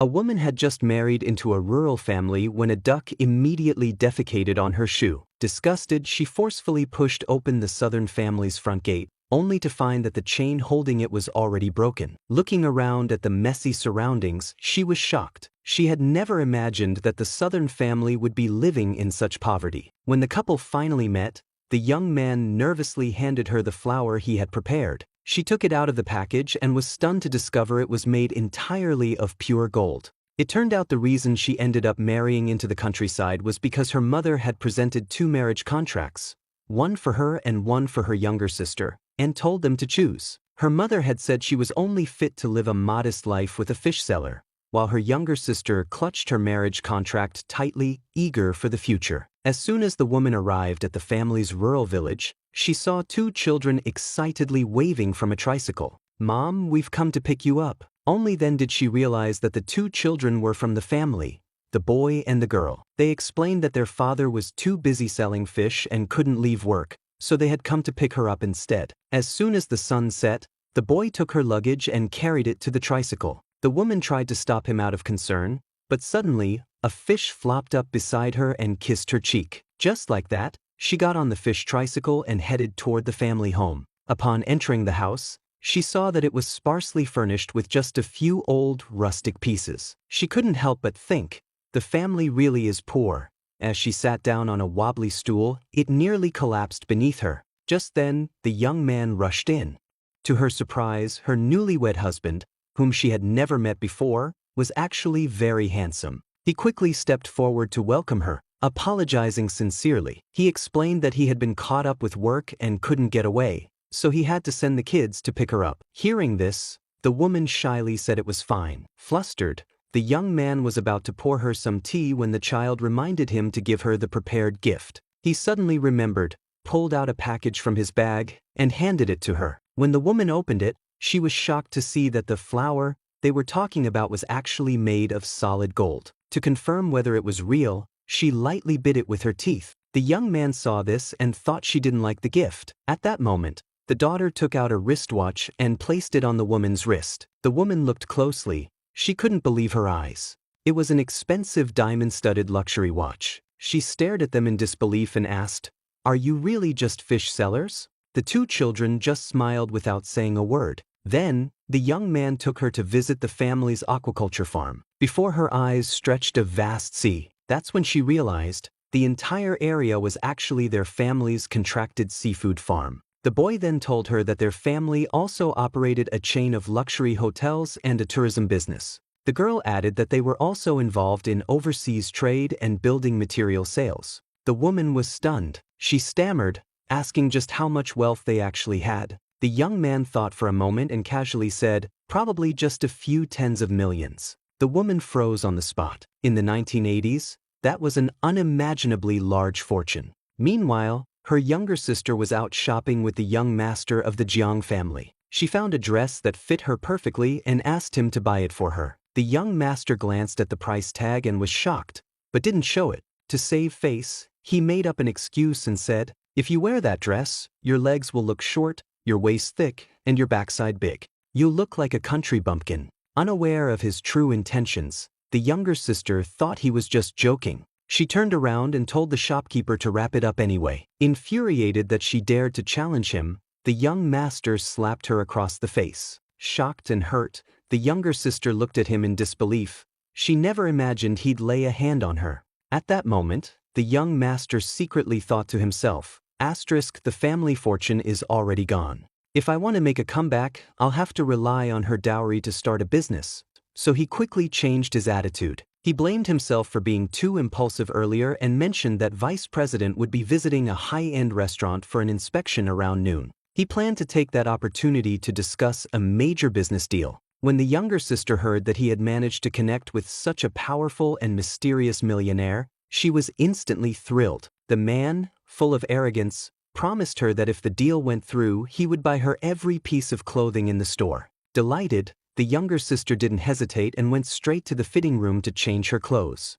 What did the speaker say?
A woman had just married into a rural family when a duck immediately defecated on her shoe. Disgusted, she forcefully pushed open the southern family's front gate, only to find that the chain holding it was already broken. Looking around at the messy surroundings, she was shocked. She had never imagined that the southern family would be living in such poverty. When the couple finally met, the young man nervously handed her the flower he had prepared. She took it out of the package and was stunned to discover it was made entirely of pure gold. It turned out the reason she ended up marrying into the countryside was because her mother had presented 2 marriage contracts, one for her and one for her younger sister, and told them to choose. Her mother had said she was only fit to live a modest life with a fish seller, while her younger sister clutched her marriage contract tightly, eager for the future. As soon as the woman arrived at the family's rural village, she saw 2 children excitedly waving from a tricycle. "Mom, we've come to pick you up." Only then did she realize that the 2 children were from the family, the boy and the girl. They explained that their father was too busy selling fish and couldn't leave work, so they had come to pick her up instead. As soon as the sun set, the boy took her luggage and carried it to the tricycle. The woman tried to stop him out of concern, but suddenly, a fish flopped up beside her and kissed her cheek. Just like that, she got on the fish tricycle and headed toward the family home. Upon entering the house, she saw that it was sparsely furnished with just a few old, rustic pieces. She couldn't help but think, the family really is poor. As she sat down on a wobbly stool, it nearly collapsed beneath her. Just then, the young man rushed in. To her surprise, her newlywed husband, whom she had never met before, was actually very handsome. He quickly stepped forward to welcome her, apologizing sincerely. He explained that he had been caught up with work and couldn't get away, so he had to send the kids to pick her up. Hearing this, the woman shyly said it was fine. Flustered, the young man was about to pour her some tea when the child reminded him to give her the prepared gift. He suddenly remembered, pulled out a package from his bag, and handed it to her. When the woman opened it, she was shocked to see that the flower they were talking about was actually made of solid gold. To confirm whether it was real, she lightly bit it with her teeth. The young man saw this and thought she didn't like the gift. At that moment, the daughter took out a wristwatch and placed it on the woman's wrist. The woman looked closely. She couldn't believe her eyes. It was an expensive diamond-studded luxury watch. She stared at them in disbelief and asked, "Are you really just fish sellers?" The 2 children just smiled without saying a word. Then, the young man took her to visit the family's aquaculture farm. Before her eyes stretched a vast sea. That's when she realized the entire area was actually their family's contracted seafood farm. The boy then told her that their family also operated a chain of luxury hotels and a tourism business. The girl added that they were also involved in overseas trade and building material sales. The woman was stunned. She stammered, asking just how much wealth they actually had. The young man thought for a moment and casually said, "Probably just a few tens of millions." The woman froze on the spot. In the 1980s, that was an unimaginably large fortune. Meanwhile, her younger sister was out shopping with the young master of the Jiang family. She found a dress that fit her perfectly and asked him to buy it for her. The young master glanced at the price tag and was shocked, but didn't show it. To save face, he made up an excuse and said, "If you wear that dress, your legs will look short, your waist thick, and your backside big. You'll look like a country bumpkin." Unaware of his true intentions, the younger sister thought he was just joking. She turned around and told the shopkeeper to wrap it up anyway. Infuriated that she dared to challenge him, the young master slapped her across the face. Shocked and hurt, the younger sister looked at him in disbelief. She never imagined he'd lay a hand on her. At that moment, the young master secretly thought to himself, "The family fortune is already gone. If I want to make a comeback, I'll have to rely on her dowry to start a business." So he quickly changed his attitude. He blamed himself for being too impulsive earlier and mentioned that Vice President would be visiting a high-end restaurant for an inspection around noon. He planned to take that opportunity to discuss a major business deal. When the younger sister heard that he had managed to connect with such a powerful and mysterious millionaire, she was instantly thrilled. The man, full of arrogance, promised her that if the deal went through, he would buy her every piece of clothing in the store. Delighted, the younger sister didn't hesitate and went straight to the fitting room to change her clothes.